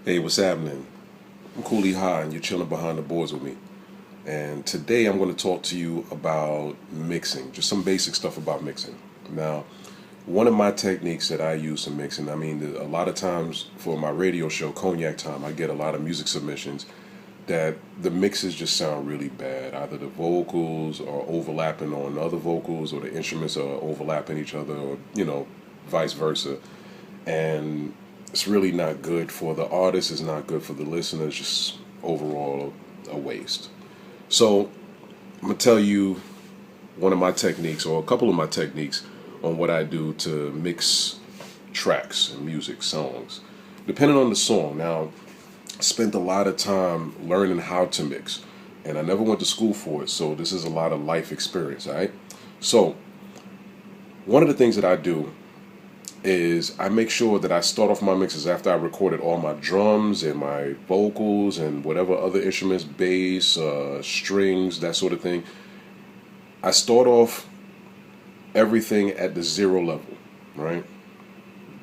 Hey, what's happening? I'm Cooley High, and you're chilling behind the boards with me. And today I'm going to talk to you about mixing, just some basic stuff about mixing. Now, one of my techniques that I use in mixing, a lot of times for my radio show, Cognac Time, I get a lot of music submissions that the mixes just sound really bad. Either the vocals are overlapping on other vocals, or the instruments are overlapping each other, or, vice versa. And it's really not good for the artist, it's not good for the listeners, just overall a waste. So I'm gonna tell you one of my techniques, or a couple of my techniques, on what I do to mix tracks and music, songs. Depending on the song. Now, I spent a lot of time learning how to mix, and I never went to school for it, so this is a lot of life experience, all right? So, one of the things that I do is I make sure that I start off my mixes after I recorded all my drums and my vocals and whatever other instruments, bass, strings, that sort of thing. I start off everything at the zero level, right?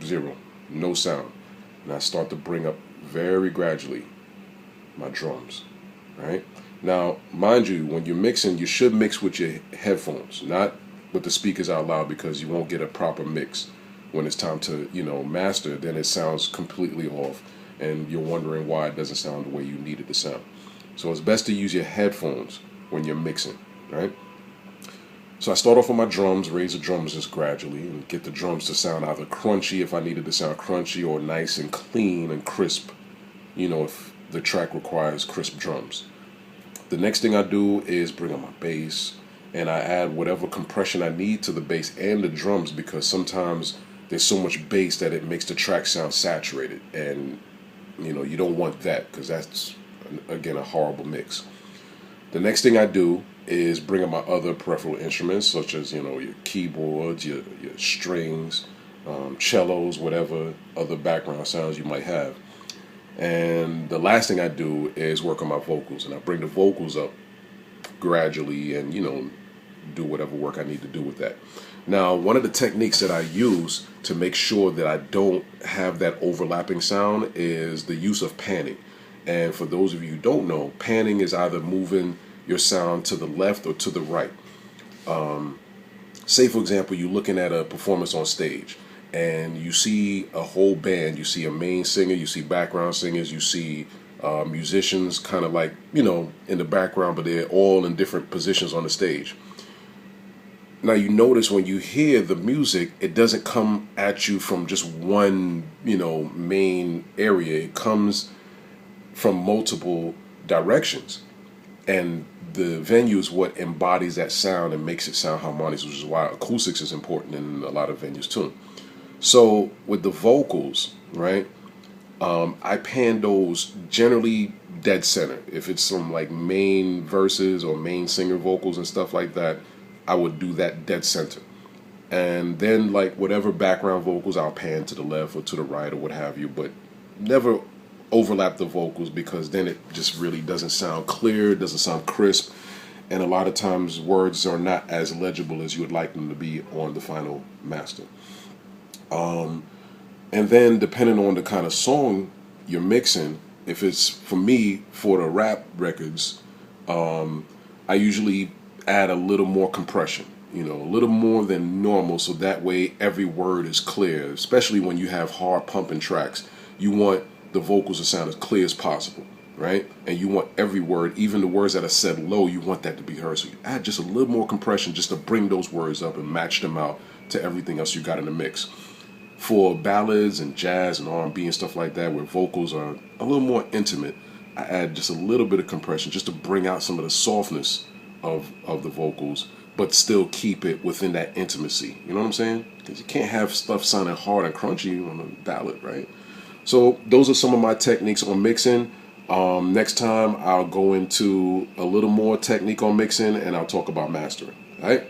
Zero, no sound. And I start to bring up very gradually my drums, right? Now, mind you, when you're mixing, you should mix with your headphones, not with the speakers out loud, because you won't get a proper mix. When it's time to, master, then it sounds completely off, and you're wondering why it doesn't sound the way you need it to sound. So it's best to use your headphones when you're mixing, right? So I start off with my drums, raise the drums just gradually, and get the drums to sound either crunchy if I needed to sound crunchy, or nice and clean and crisp, if the track requires crisp drums. The next thing I do is bring up my bass, and I add whatever compression I need to the bass and the drums, because sometimes there's so much bass that it makes the track sound saturated, and you don't want that, because that's, again, a horrible mix. The next thing I do is bring up my other peripheral instruments, such as your keyboards, your strings, cellos, whatever other background sounds you might have. And the last thing I do is work on my vocals, and I bring the vocals up gradually, and do whatever work I need to do with that. Now, one of the techniques that I use to make sure that I don't have that overlapping sound is the use of panning. And for those of you who don't know, panning is either moving your sound to the left or to the right. Say, for example, you're looking at a performance on stage, and you see a whole band. You see a main singer, you see background singers, you see musicians kind of like, in the background, but they're all in different positions on the stage. Now, you notice when you hear the music, it doesn't come at you from just one, main area. It comes from multiple directions. And the venue is what embodies that sound and makes it sound harmonious, which is why acoustics is important in a lot of venues too. So with the vocals, right, I pan those generally dead center. If it's some like main verses or main singer vocals and stuff like that, I would do that dead center. And then like whatever background vocals, I'll pan to the left or to the right or what have you, but never overlap the vocals, because then it just really doesn't sound clear, doesn't sound crisp, and a lot of times words are not as legible as you would like them to be on the final master. And then depending on the kind of song you're mixing, if it's, for me, for the rap records, I usually add a little more compression, a little more than normal, so that way every word is clear, especially when you have hard pumping tracks. You want the vocals to sound as clear as possible, right? And you want every word, even the words that are said low, you want that to be heard. So you add just a little more compression just to bring those words up and match them out to everything else you got in the mix. For ballads and jazz and R&B and stuff like that, where vocals are a little more intimate, I add just a little bit of compression just to bring out some of the softness of the vocals, but still keep it within that intimacy. You know what I'm saying? Because you can't have stuff sounding hard and crunchy on a ballad, right? So those are some of my techniques on mixing. Next time I'll go into a little more technique on mixing, and I'll talk about mastering. All right?